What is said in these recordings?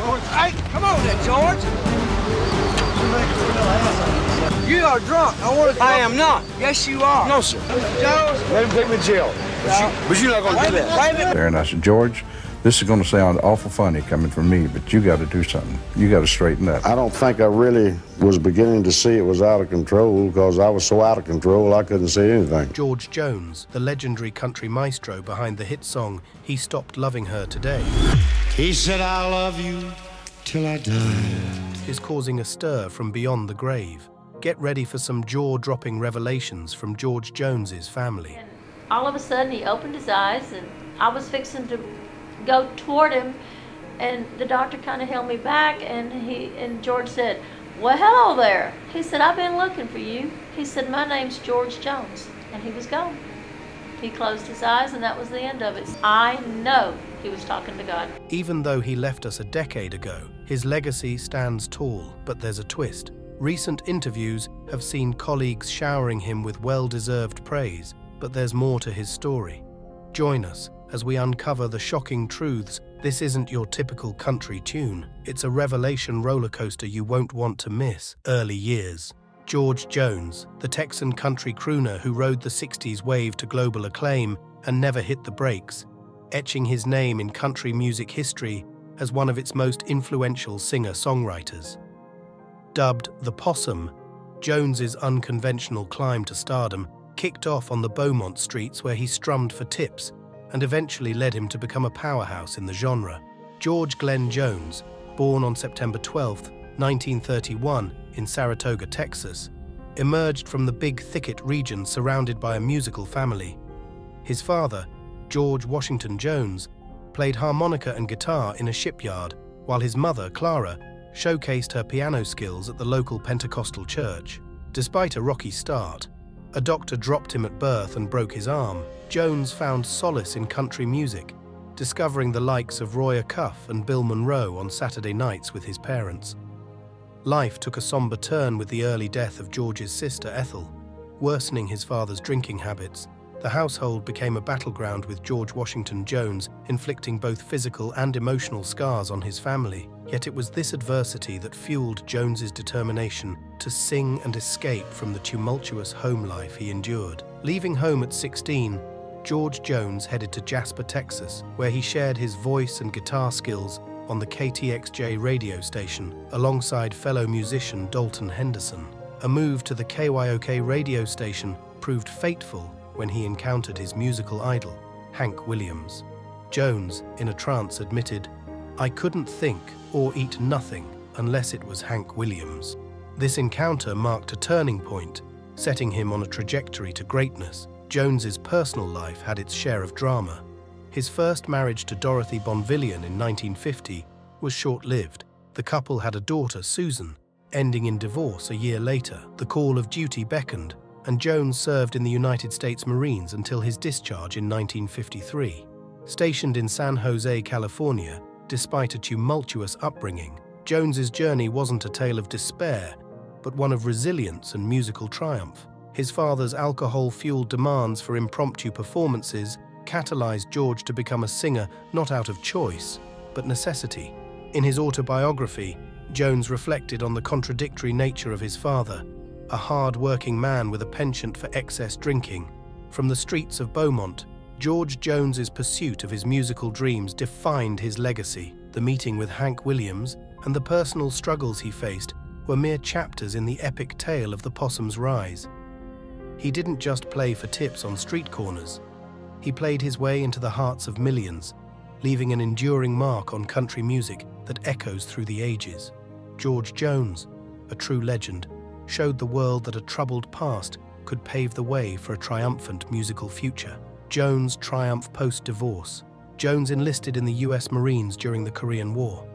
George. Hey, come on there, George. You are drunk. I am not. Yes, you are. No, sir. George. Let him take me to jail. But you're not going to do that. There, and I said, George, this is going to sound awful funny coming from me, but you got to do something. You got to straighten up. I don't think I really was beginning to see it was out of control because I was so out of control I couldn't see anything. George Jones, the legendary country maestro behind the hit song He Stopped Loving Her Today, he said, I love you till I die, is causing a stir from beyond the grave. Get ready for some jaw-dropping revelations from George Jones's family. And all of a sudden he opened his eyes and I was fixing to go toward him, and the doctor kind of held me back, and George said, well, hello there. He said, I've been looking for you. He said, my name's George Jones, and he was gone. He closed his eyes, and that was the end of it. I know he was talking to God. Even though he left us a decade ago, his legacy stands tall, but there's a twist. Recent interviews have seen colleagues showering him with well-deserved praise, but there's more to his story. Join us as we uncover the shocking truths. This isn't your typical country tune. It's a revelation rollercoaster you won't want to miss. Early years. George Jones, the Texan country crooner who rode the 60s wave to global acclaim and never hit the brakes, etching his name in country music history as one of its most influential singer-songwriters. Dubbed the Possum, Jones's unconventional climb to stardom kicked off on the Beaumont streets where he strummed for tips and eventually led him to become a powerhouse in the genre. George Glenn Jones, born on September 12, 1931 in Saratoga, Texas, emerged from the Big Thicket region surrounded by a musical family. His father, George Washington Jones, played harmonica and guitar in a shipyard, while his mother, Clara, showcased her piano skills at the local Pentecostal church. Despite a rocky start, a doctor dropped him at birth and broke his arm. Jones found solace in country music, discovering the likes of Roy Acuff and Bill Monroe on Saturday nights with his parents. Life took a somber turn with the early death of George's sister Ethel, worsening his father's drinking habits. The household became a battleground with George Washington Jones, inflicting both physical and emotional scars on his family. Yet it was this adversity that fueled Jones's determination to sing and escape from the tumultuous home life he endured. Leaving home at 16, George Jones headed to Jasper, Texas, where he shared his voice and guitar skills on the KTXJ radio station alongside fellow musician Dalton Henderson. A move to the KYOK radio station proved fateful when he encountered his musical idol, Hank Williams. Jones, in a trance, admitted, "I couldn't think or eat nothing unless it was Hank Williams." This encounter marked a turning point, setting him on a trajectory to greatness. Jones's personal life had its share of drama. His first marriage to Dorothy Bonvillian in 1950 was short-lived. The couple had a daughter, Susan, ending in divorce a year later. The call of duty beckoned, and Jones served in the United States Marines until his discharge in 1953. Stationed in San Jose, California, despite a tumultuous upbringing, Jones's journey wasn't a tale of despair, but one of resilience and musical triumph. His father's alcohol-fueled demands for impromptu performances catalyzed George to become a singer not out of choice, but necessity. In his autobiography, Jones reflected on the contradictory nature of his father, a hard-working man with a penchant for excess drinking. From the streets of Beaumont, George Jones's pursuit of his musical dreams defined his legacy. The meeting with Hank Williams and the personal struggles he faced were mere chapters in the epic tale of the Possum's rise. He didn't just play for tips on street corners. He played his way into the hearts of millions, leaving an enduring mark on country music that echoes through the ages. George Jones, a true legend, showed the world that a troubled past could pave the way for a triumphant musical future. Jones' triumph post-divorce. Jones enlisted in the US Marines during the Korean War.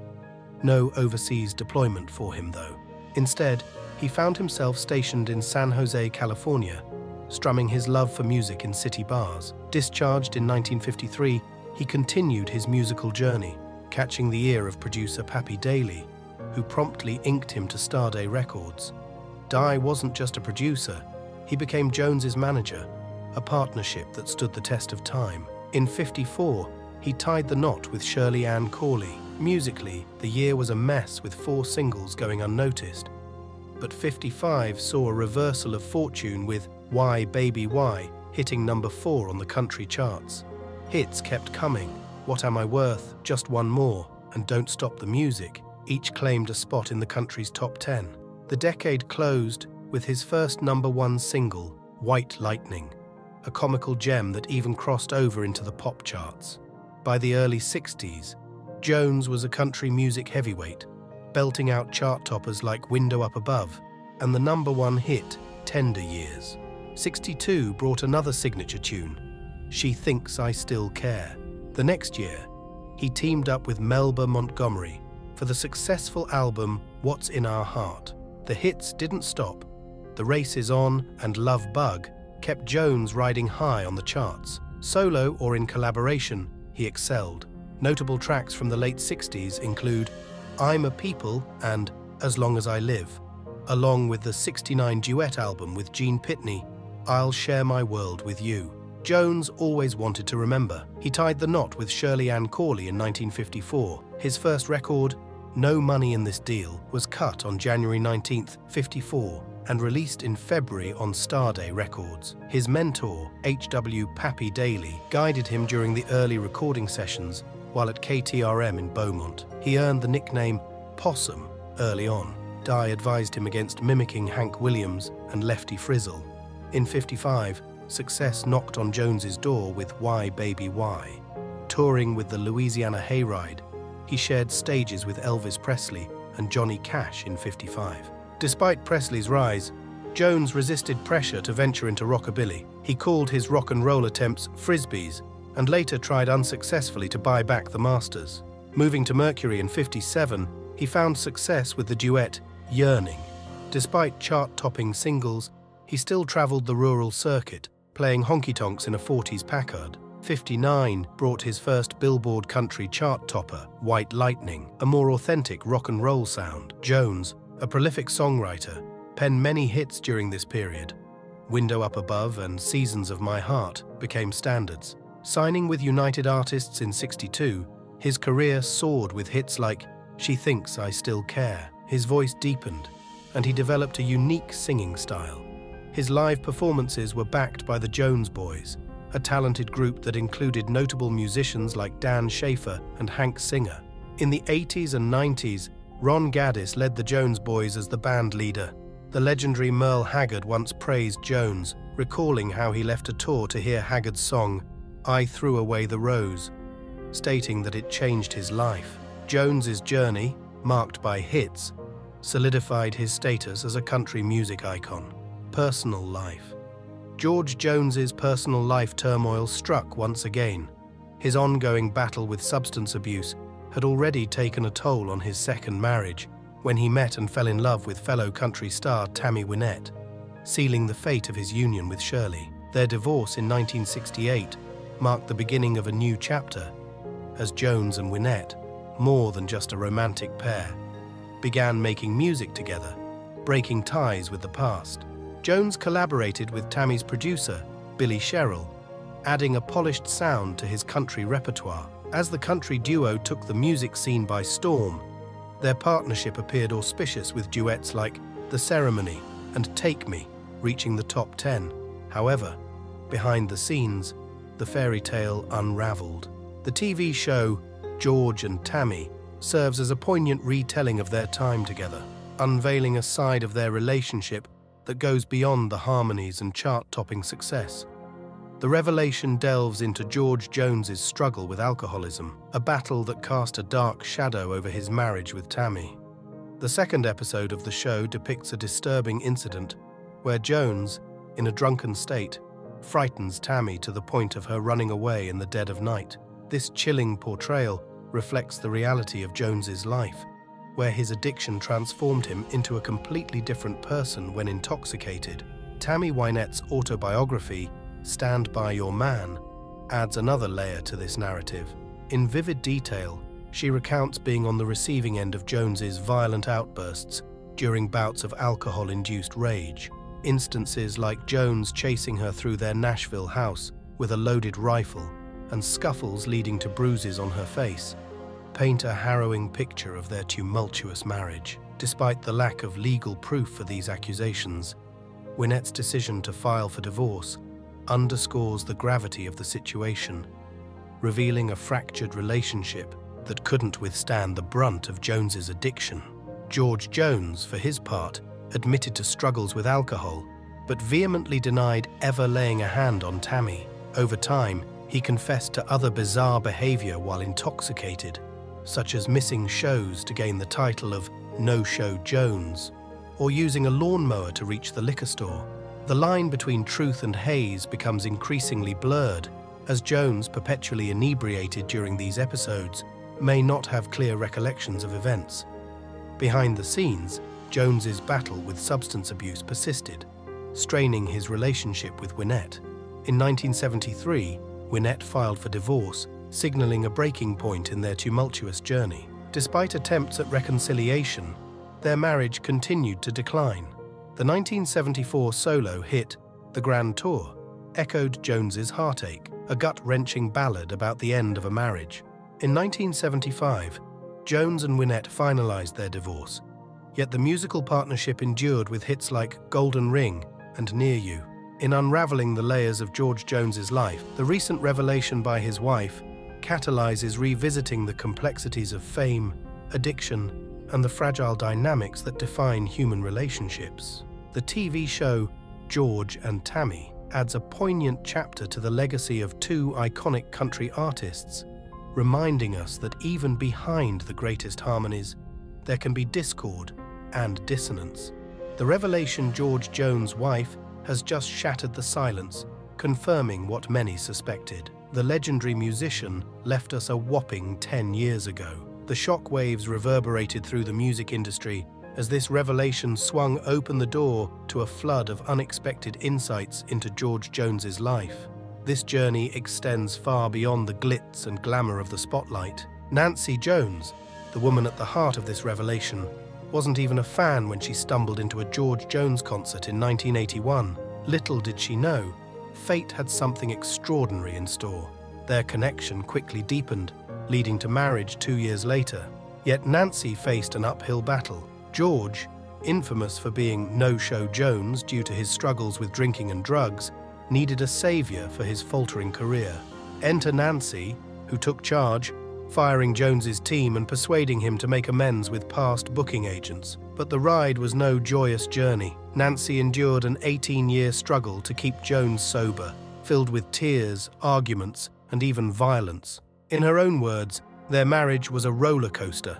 No overseas deployment for him, though. Instead, he found himself stationed in San Jose, California, strumming his love for music in city bars. Discharged in 1953, he continued his musical journey, catching the ear of producer Pappy Daly, who promptly inked him to Starday Records. Di wasn't just a producer, he became Jones's manager, a partnership that stood the test of time. In '54, he tied the knot with Shirley Ann Corley, Musically, the year was a mess with 4 singles going unnoticed. But 55 saw a reversal of fortune with Why Baby Why hitting number 4 on the country charts. Hits kept coming, What Am I Worth, Just One More, and Don't Stop the Music each claimed a spot in the country's top 10. The decade closed with his first number 1 single, White Lightning, a comical gem that even crossed over into the pop charts. By the early 60s, Jones was a country music heavyweight, belting out chart toppers like Window Up Above and the number 1 hit, Tender Years. 62 brought another signature tune, She Thinks I Still Care. The next year, he teamed up with Melba Montgomery for the successful album What's in Our Heart. The hits didn't stop. The Race Is On and Love Bug kept Jones riding high on the charts. Solo or in collaboration, he excelled. Notable tracks from the late 60s include I'm a People and As Long as I Live, along with the 69 duet album with Gene Pitney, I'll Share My World with You. Jones always wanted to remember. He tied the knot with Shirley Ann Corley in 1954. His first record, No Money in This Deal, was cut on January 19, 54, and released in February on Starday Records. His mentor, H.W. Pappy Daly, guided him during the early recording sessions while at KTRM in Beaumont. He earned the nickname Possum early on. Di advised him against mimicking Hank Williams and Lefty Frizzle. In 55, success knocked on Jones's door with Why Baby Why. Touring with the Louisiana Hayride, he shared stages with Elvis Presley and Johnny Cash in 55. Despite Presley's rise, Jones resisted pressure to venture into rockabilly. He called his rock and roll attempts frisbees and later tried unsuccessfully to buy back the masters. Moving to Mercury in 57, he found success with the duet Yearning. Despite chart-topping singles, he still traveled the rural circuit, playing honky-tonks in a 40s Packard. 59 brought his first Billboard country chart topper, White Lightning, a more authentic rock and roll sound. Jones, a prolific songwriter, penned many hits during this period. Window Up Above and Seasons of My Heart became standards. Signing with United Artists in 62, his career soared with hits like She Thinks I Still Care. His voice deepened, and he developed a unique singing style. His live performances were backed by the Jones Boys, a talented group that included notable musicians like Dan Schaefer and Hank Singer. In the 80s and 90s, Ron Gaddis led the Jones Boys as the band leader. The legendary Merle Haggard once praised Jones, recalling how he left a tour to hear Haggard's song, I Threw Away the Rose, stating that it changed his life. Jones's journey, marked by hits, solidified his status as a country music icon. Personal life. George Jones's personal life turmoil struck once again. His ongoing battle with substance abuse had already taken a toll on his second marriage when he met and fell in love with fellow country star Tammy Wynette, sealing the fate of his union with Shirley. Their divorce in 1968 marked the beginning of a new chapter, as Jones and Wynette, more than just a romantic pair, began making music together, breaking ties with the past. Jones collaborated with Tammy's producer, Billy Sherrill, adding a polished sound to his country repertoire. As the country duo took the music scene by storm, their partnership appeared auspicious with duets like The Ceremony and Take Me, reaching the top 10. However, behind the scenes, the fairy tale unraveled. The TV show George and Tammy serves as a poignant retelling of their time together, unveiling a side of their relationship that goes beyond the harmonies and chart-topping success. The revelation delves into George Jones's struggle with alcoholism, a battle that cast a dark shadow over his marriage with Tammy. The second episode of the show depicts a disturbing incident where Jones, in a drunken state, frightens Tammy to the point of her running away in the dead of night. This chilling portrayal reflects the reality of Jones's life, where his addiction transformed him into a completely different person when intoxicated. Tammy Wynette's autobiography, Stand By Your Man, adds another layer to this narrative. In vivid detail, she recounts being on the receiving end of Jones's violent outbursts during bouts of alcohol-induced rage. Instances like Jones chasing her through their Nashville house with a loaded rifle and scuffles leading to bruises on her face. paint a harrowing picture of their tumultuous marriage. Despite the lack of legal proof for these accusations, Wynette's decision to file for divorce underscores the gravity of the situation, revealing a fractured relationship that couldn't withstand the brunt of Jones's addiction. George Jones, for his part, admitted to struggles with alcohol, but vehemently denied ever laying a hand on Tammy. Over time, he confessed to other bizarre behavior while intoxicated, such as missing shows to gain the title of No-Show Jones, or using a lawnmower to reach the liquor store. The line between truth and haze becomes increasingly blurred, as Jones, perpetually inebriated during these episodes, may not have clear recollections of events. Behind the scenes, Jones's battle with substance abuse persisted, straining his relationship with Wynette. In 1973, Wynette filed for divorce, signaling a breaking point in their tumultuous journey. Despite attempts at reconciliation, their marriage continued to decline. The 1974 solo hit, The Grand Tour, echoed Jones's heartache, a gut-wrenching ballad about the end of a marriage. In 1975, Jones and Wynette finalized their divorce, yet the musical partnership endured with hits like Golden Ring and Near You. In unraveling the layers of George Jones's life, the recent revelation by his wife catalyzes revisiting the complexities of fame, addiction, and the fragile dynamics that define human relationships. The TV show George and Tammy adds a poignant chapter to the legacy of two iconic country artists, reminding us that even behind the greatest harmonies, there can be discord and dissonance. The revelation George Jones' wife has just shattered the silence, confirming what many suspected. The legendary musician left us a whopping 10 years ago. The shockwaves reverberated through the music industry as this revelation swung open the door to a flood of unexpected insights into George Jones's life. This journey extends far beyond the glitz and glamour of the spotlight. Nancy Jones, the woman at the heart of this revelation, wasn't even a fan when she stumbled into a George Jones concert in 1981. Little did she know, fate had something extraordinary in store. Their connection quickly deepened, leading to marriage 2 years later. Yet Nancy faced an uphill battle. George, infamous for being No-Show Jones due to his struggles with drinking and drugs, needed a savior for his faltering career. Enter Nancy, who took charge, firing Jones's team and persuading him to make amends with past booking agents. But the ride was no joyous journey. Nancy endured an 18-year struggle to keep Jones sober, filled with tears, arguments, and even violence. In her own words, their marriage was a roller coaster,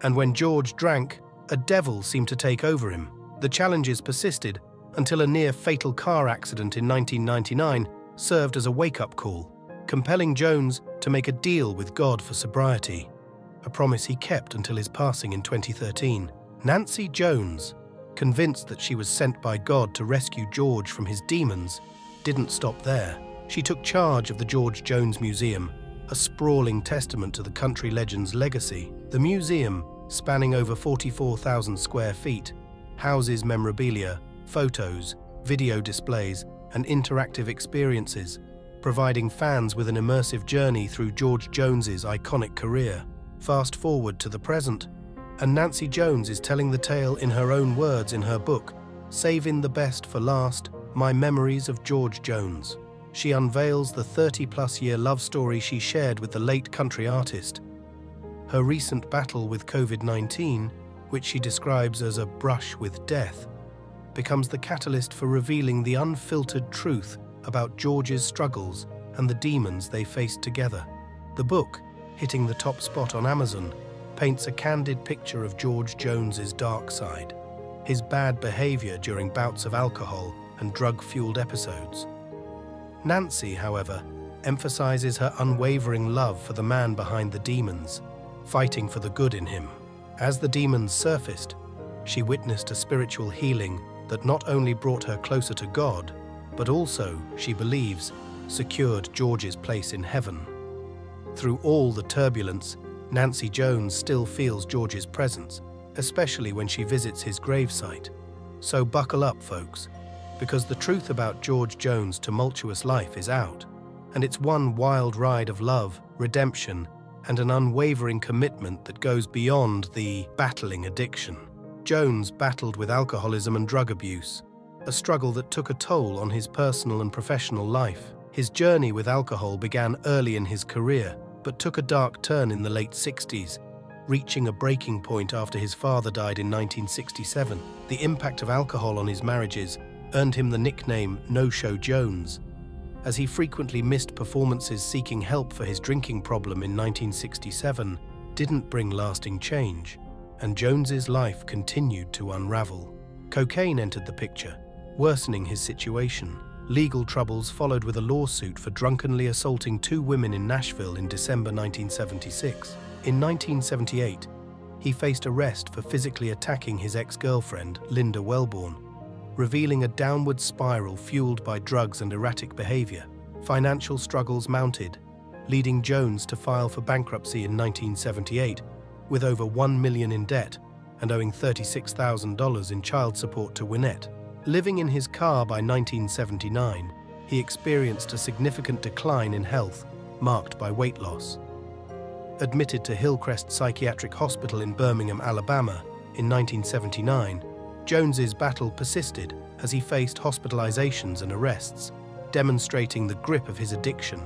and when George drank, a devil seemed to take over him. The challenges persisted until a near-fatal car accident in 1999 served as a wake-up call, compelling Jones to make a deal with God for sobriety, a promise he kept until his passing in 2013. Nancy Jones, convinced that she was sent by God to rescue George from his demons, didn't stop there. She took charge of the George Jones Museum, a sprawling testament to the country legend's legacy. The museum, spanning over 44,000 square feet, houses memorabilia, photos, video displays, and interactive experiences, providing fans with an immersive journey through George Jones's iconic career. Fast forward to the present, and Nancy Jones is telling the tale in her own words in her book, Saving the Best for Last, My Memories of George Jones. She unveils the 30-plus-year love story she shared with the late country artist. Her recent battle with COVID-19, which she describes as a brush with death, becomes the catalyst for revealing the unfiltered truth about George's struggles and the demons they faced together. The book, hitting the top spot on Amazon, paints a candid picture of George Jones's dark side, his bad behavior during bouts of alcohol and drug-fueled episodes. Nancy, however, emphasizes her unwavering love for the man behind the demons, fighting for the good in him. As the demons surfaced, she witnessed a spiritual healing that not only brought her closer to God, but also, she believes, secured George's place in heaven. Through all the turbulence, Nancy Jones still feels George's presence, especially when she visits his gravesite. So buckle up, folks, because the truth about George Jones' tumultuous life is out, and it's one wild ride of love, redemption, and an unwavering commitment that goes beyond the battling addiction. Jones battled with alcoholism and drug abuse, a struggle that took a toll on his personal and professional life. His journey with alcohol began early in his career, but took a dark turn in the late 60s, reaching a breaking point after his father died in 1967. The impact of alcohol on his marriages earned him the nickname No-Show Jones, as he frequently missed performances seeking help for his drinking problem in 1967 didn't bring lasting change, and Jones's life continued to unravel. Cocaine entered the picture, worsening his situation. Legal troubles followed with a lawsuit for drunkenly assaulting 2 women in Nashville in December 1976. In 1978, he faced arrest for physically attacking his ex-girlfriend, Linda Wellborn, revealing a downward spiral fueled by drugs and erratic behavior. Financial struggles mounted, leading Jones to file for bankruptcy in 1978, with over $1 million in debt and owing $36,000 in child support to Wynette. Living in his car by 1979, he experienced a significant decline in health, marked by weight loss. Admitted to Hillcrest Psychiatric Hospital in Birmingham, Alabama, in 1979, Jones's battle persisted as he faced hospitalizations and arrests, demonstrating the grip of his addiction.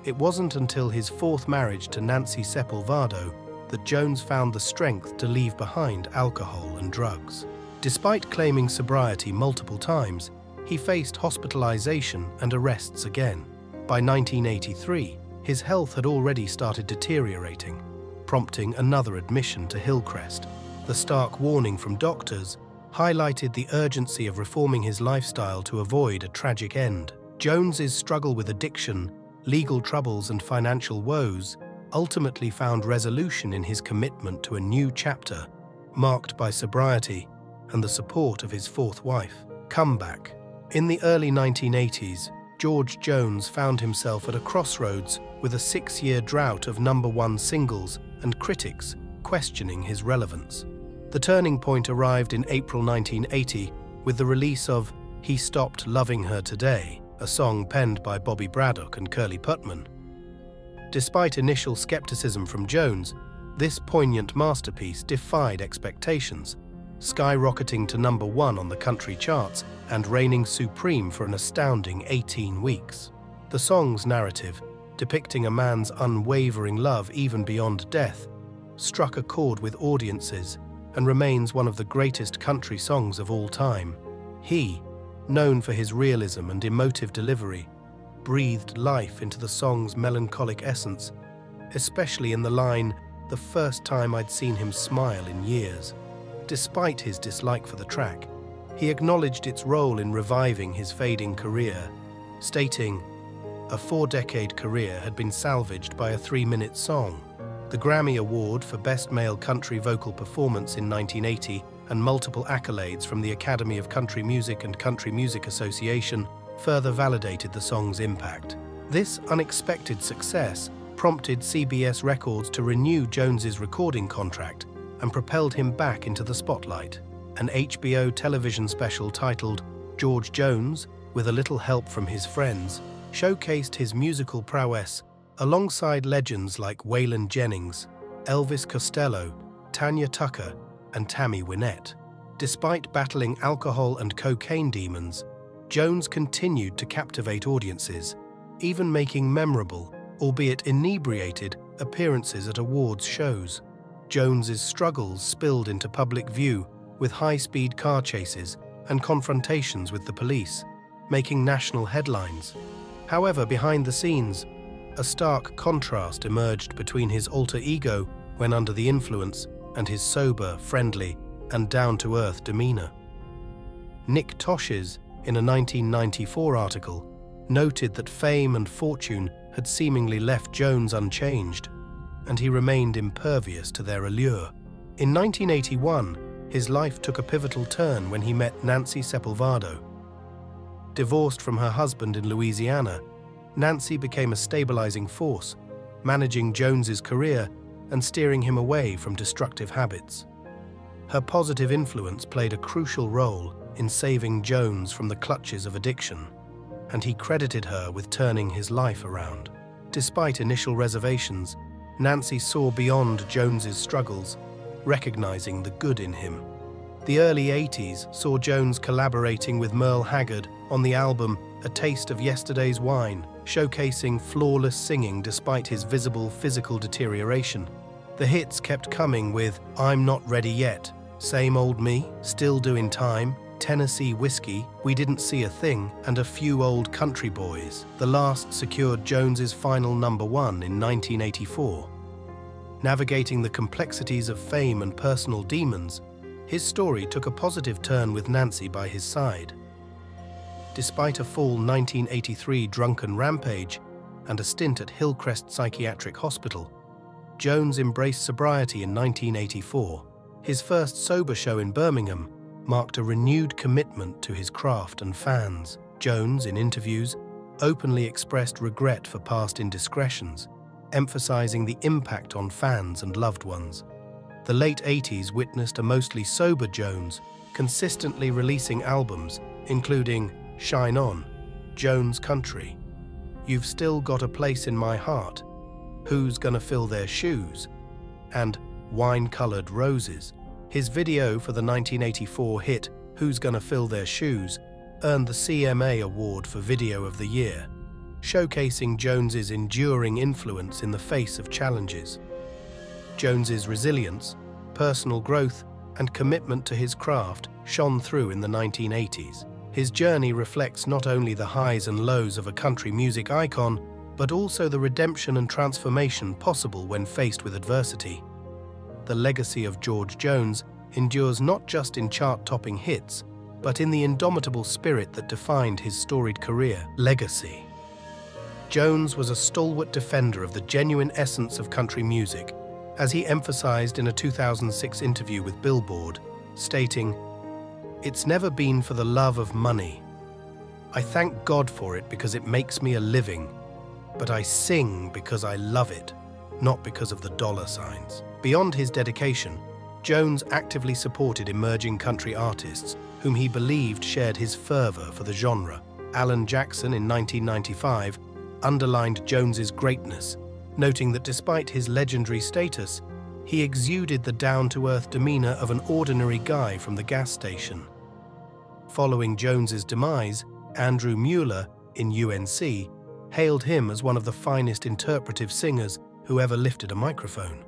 It wasn't until his 4th marriage to Nancy Sepulvado that Jones found the strength to leave behind alcohol and drugs. Despite claiming sobriety multiple times, he faced hospitalization and arrests again. By 1983, his health had already started deteriorating, prompting another admission to Hillcrest. The stark warning from doctors highlighted the urgency of reforming his lifestyle to avoid a tragic end. Jones's struggle with addiction, legal troubles, and financial woes ultimately found resolution in his commitment to a new chapter, marked by sobriety and the support of his 4th wife. Comeback. In the early 1980s, George Jones found himself at a crossroads with a 6-year drought of #1 singles and critics questioning his relevance. The turning point arrived in April 1980 with the release of He Stopped Loving Her Today, a song penned by Bobby Braddock and Curly Putman. Despite initial skepticism from Jones, this poignant masterpiece defied expectations, skyrocketing to #1 on the country charts and reigning supreme for an astounding 18 weeks. The song's narrative, depicting a man's unwavering love even beyond death, struck a chord with audiences and remains one of the greatest country songs of all time. He, known for his realism and emotive delivery, breathed life into the song's melancholic essence, especially in the line, "The first time I'd seen him smile in years." Despite his dislike for the track, he acknowledged its role in reviving his fading career, stating, "A 4-decade career had been salvaged by a 3-minute song." The Grammy Award for Best Male Country Vocal Performance in 1980 and multiple accolades from the Academy of Country Music and Country Music Association further validated the song's impact. This unexpected success prompted CBS Records to renew Jones's recording contract and propelled him back into the spotlight. An HBO television special titled George Jones, with a little help from his friends, showcased his musical prowess alongside legends like Waylon Jennings, Elvis Costello, Tanya Tucker, and Tammy Wynette. Despite battling alcohol and cocaine demons, Jones continued to captivate audiences, even making memorable, albeit inebriated, appearances at awards shows. Jones's struggles spilled into public view with high-speed car chases and confrontations with the police, making national headlines. However, behind the scenes, a stark contrast emerged between his alter ego when under the influence and his sober, friendly, and down-to-earth demeanor. Nick Tosches, in a 1994 article, noted that fame and fortune had seemingly left Jones unchanged, and he remained impervious to their allure. In 1981, his life took a pivotal turn when he met Nancy Sepulvado. Divorced from her husband in Louisiana, Nancy became a stabilizing force, managing Jones's career and steering him away from destructive habits. Her positive influence played a crucial role in saving Jones from the clutches of addiction, and he credited her with turning his life around. Despite initial reservations, Nancy saw beyond Jones's struggles, recognizing the good in him. The early 80s saw Jones collaborating with Merle Haggard on the album A Taste of Yesterday's Wine, showcasing flawless singing despite his visible physical deterioration. The hits kept coming with I'm Not Ready Yet, Same Old Me, Still Doing Time, Tennessee Whiskey, We Didn't See a Thing, and A Few Old Country Boys. The last secured Jones's final #1 in 1984. Navigating the complexities of fame and personal demons, his story took a positive turn with Nancy by his side. Despite a full 1983 drunken rampage and a stint at Hillcrest Psychiatric Hospital, Jones embraced sobriety in 1984. His first sober show in Birmingham marked a renewed commitment to his craft and fans. Jones, in interviews, openly expressed regret for past indiscretions, emphasizing the impact on fans and loved ones. The late 80s witnessed a mostly sober Jones, consistently releasing albums, including Shine On, Jones Country, You've Still Got a Place in My Heart, Who's Gonna Fill Their Shoes, and Wine-Colored Roses. His video for the 1984 hit Who's Gonna Fill Their Shoes earned the CMA Award for Video of the Year, showcasing Jones's enduring influence in the face of challenges. Jones's resilience, personal growth, and commitment to his craft shone through in the 1980s. His journey reflects not only the highs and lows of a country music icon, but also the redemption and transformation possible when faced with adversity. The legacy of George Jones endures not just in chart-topping hits, but in the indomitable spirit that defined his storied career. Legacy. Jones was a stalwart defender of the genuine essence of country music, as he emphasized in a 2006 interview with Billboard, stating, "It's never been for the love of money. I thank God for it because it makes me a living, but I sing because I love it, not because of the dollar signs." Beyond his dedication, Jones actively supported emerging country artists whom he believed shared his fervor for the genre. Alan Jackson in 1995 underlined Jones's greatness, noting that despite his legendary status, he exuded the down-to-earth demeanor of an ordinary guy from the gas station. Following Jones's demise, Andrew Mueller in UNC hailed him as one of the finest interpretive singers who ever lifted a microphone.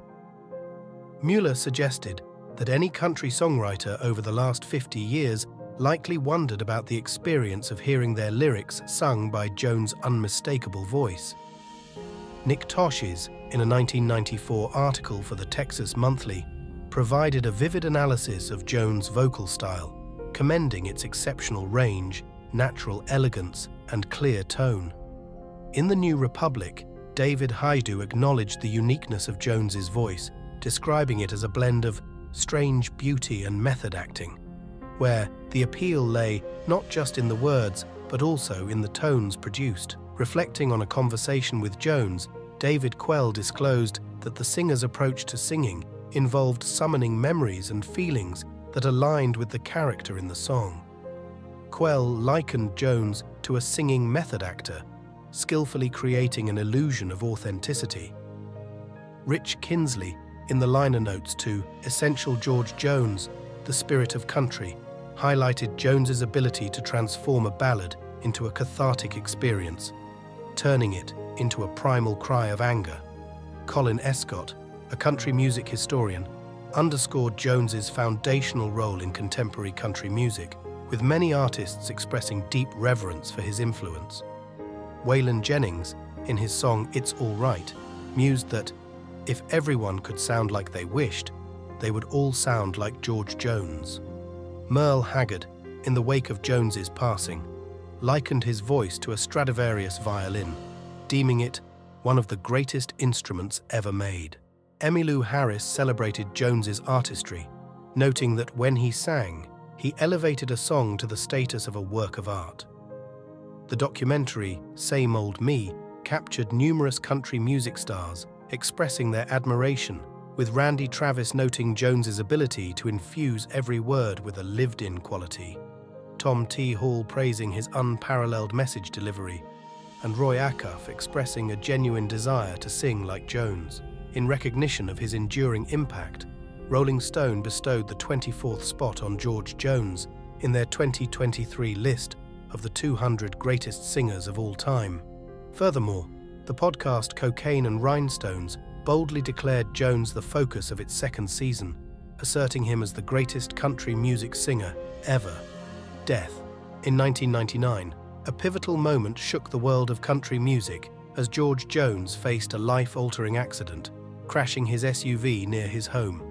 Mueller suggested that any country songwriter over the last 50 years likely wondered about the experience of hearing their lyrics sung by Jones' unmistakable voice. Nick Tosches, in a 1994 article for the Texas Monthly, provided a vivid analysis of Jones' vocal style, commending its exceptional range, natural elegance, and clear tone. In The New Republic, David Hajdu acknowledged the uniqueness of Jones's voice, describing it as a blend of strange beauty and method acting, where the appeal lay not just in the words, but also in the tones produced. Reflecting on a conversation with Jones, David Quell disclosed that the singer's approach to singing involved summoning memories and feelings that aligned with the character in the song. Quell likened Jones to a singing method actor, skillfully creating an illusion of authenticity. Rich Kinsley, in the liner notes to Essential George Jones, The Spirit of Country, highlighted Jones's ability to transform a ballad into a cathartic experience, turning it into a primal cry of anger. Colin Escott, a country music historian, underscored Jones's foundational role in contemporary country music, with many artists expressing deep reverence for his influence. Waylon Jennings, in his song It's All Right, mused that if everyone could sound like they wished, they would all sound like George Jones. Merle Haggard, in the wake of Jones's passing, likened his voice to a Stradivarius violin, deeming it one of the greatest instruments ever made. Emmylou Harris celebrated Jones's artistry, noting that when he sang, he elevated a song to the status of a work of art. The documentary Same Old Me captured numerous country music stars expressing their admiration, with Randy Travis noting Jones's ability to infuse every word with a lived-in quality, Tom T. Hall praising his unparalleled message delivery, and Roy Acuff expressing a genuine desire to sing like Jones. In recognition of his enduring impact, Rolling Stone bestowed the 24th spot on George Jones in their 2023 list of the 200 greatest singers of all time. Furthermore, the podcast Cocaine and Rhinestones boldly declared Jones the focus of its second season, asserting him as the greatest country music singer ever. Death. In 1999, a pivotal moment shook the world of country music as George Jones faced a life-altering accident, crashing his SUV near his home.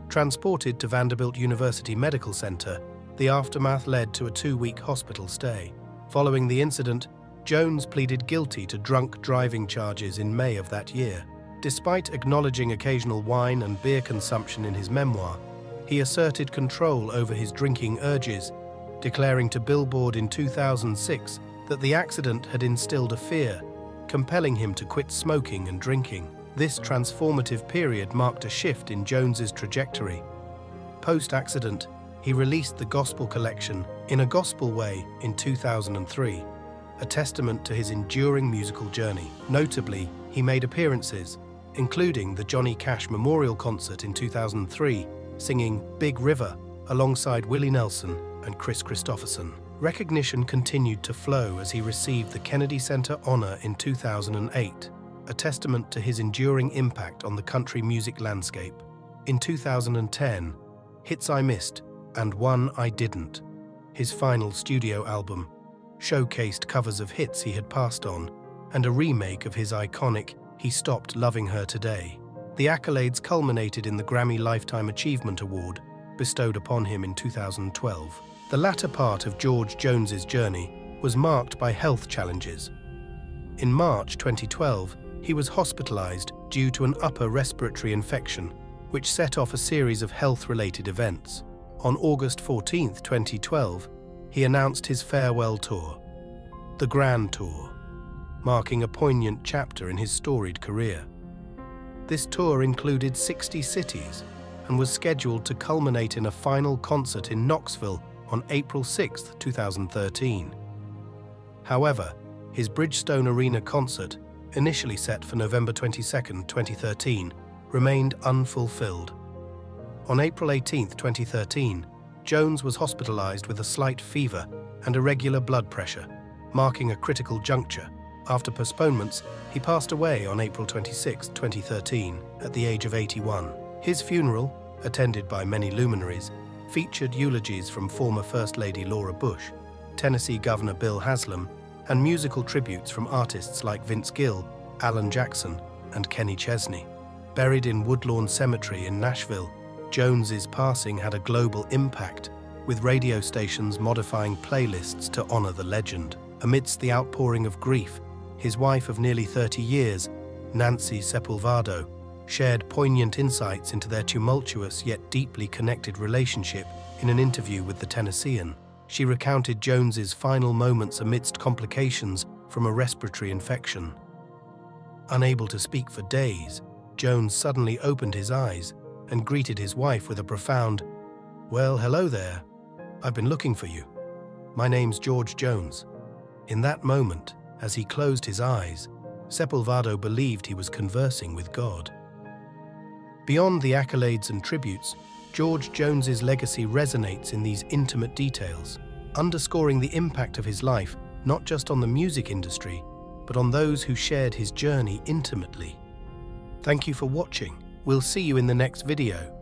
Transported to Vanderbilt University Medical Center, the aftermath led to a 2-week hospital stay. Following the incident, Jones pleaded guilty to drunk driving charges in May of that year. Despite acknowledging occasional wine and beer consumption in his memoir, he asserted control over his drinking urges, declaring to Billboard in 2006 that the accident had instilled a fear, compelling him to quit smoking and drinking. This transformative period marked a shift in Jones's trajectory. Post-accident, he released the gospel collection In a Gospel Way in 2003, a testament to his enduring musical journey. Notably, he made appearances, including the Johnny Cash Memorial Concert in 2003, singing Big River alongside Willie Nelson and Chris Christopherson. Recognition continued to flow as he received the Kennedy Center honor in 2008, a testament to his enduring impact on the country music landscape. In 2010, Hits I Missed and One I Didn't, his final studio album, showcased covers of hits he had passed on and a remake of his iconic He Stopped Loving Her Today. The accolades culminated in the Grammy Lifetime Achievement Award bestowed upon him in 2012. The latter part of George Jones's journey was marked by health challenges. In March 2012, he was hospitalized due to an upper respiratory infection, which set off a series of health-related events. On August 14, 2012, he announced his farewell tour, the Grand Tour, marking a poignant chapter in his storied career. This tour included 60 cities and was scheduled to culminate in a final concert in Knoxville on April 6, 2013. However, his Bridgestone Arena concert, initially set for November 22, 2013, remained unfulfilled. On April 18, 2013, Jones was hospitalized with a slight fever and irregular blood pressure, marking a critical juncture. After postponements, he passed away on April 26, 2013, at the age of 81. His funeral, attended by many luminaries, featured eulogies from former First Lady Laura Bush, Tennessee Governor Bill Haslam, and musical tributes from artists like Vince Gill, Alan Jackson, and Kenny Chesney. Buried in Woodlawn Cemetery in Nashville, Jones's passing had a global impact, with radio stations modifying playlists to honor the legend. Amidst the outpouring of grief, his wife of nearly 30 years, Nancy Sepulvado, shared poignant insights into their tumultuous yet deeply connected relationship in an interview with the Tennessean. She recounted Jones's final moments amidst complications from a respiratory infection. Unable to speak for days, Jones suddenly opened his eyes and greeted his wife with a profound, "Well, hello there. I've been looking for you. My name's George Jones." In that moment, as he closed his eyes, Sepulvado believed he was conversing with God. Beyond the accolades and tributes, George Jones's legacy resonates in these intimate details, underscoring the impact of his life not just on the music industry, but on those who shared his journey intimately. Thank you for watching. We'll see you in the next video.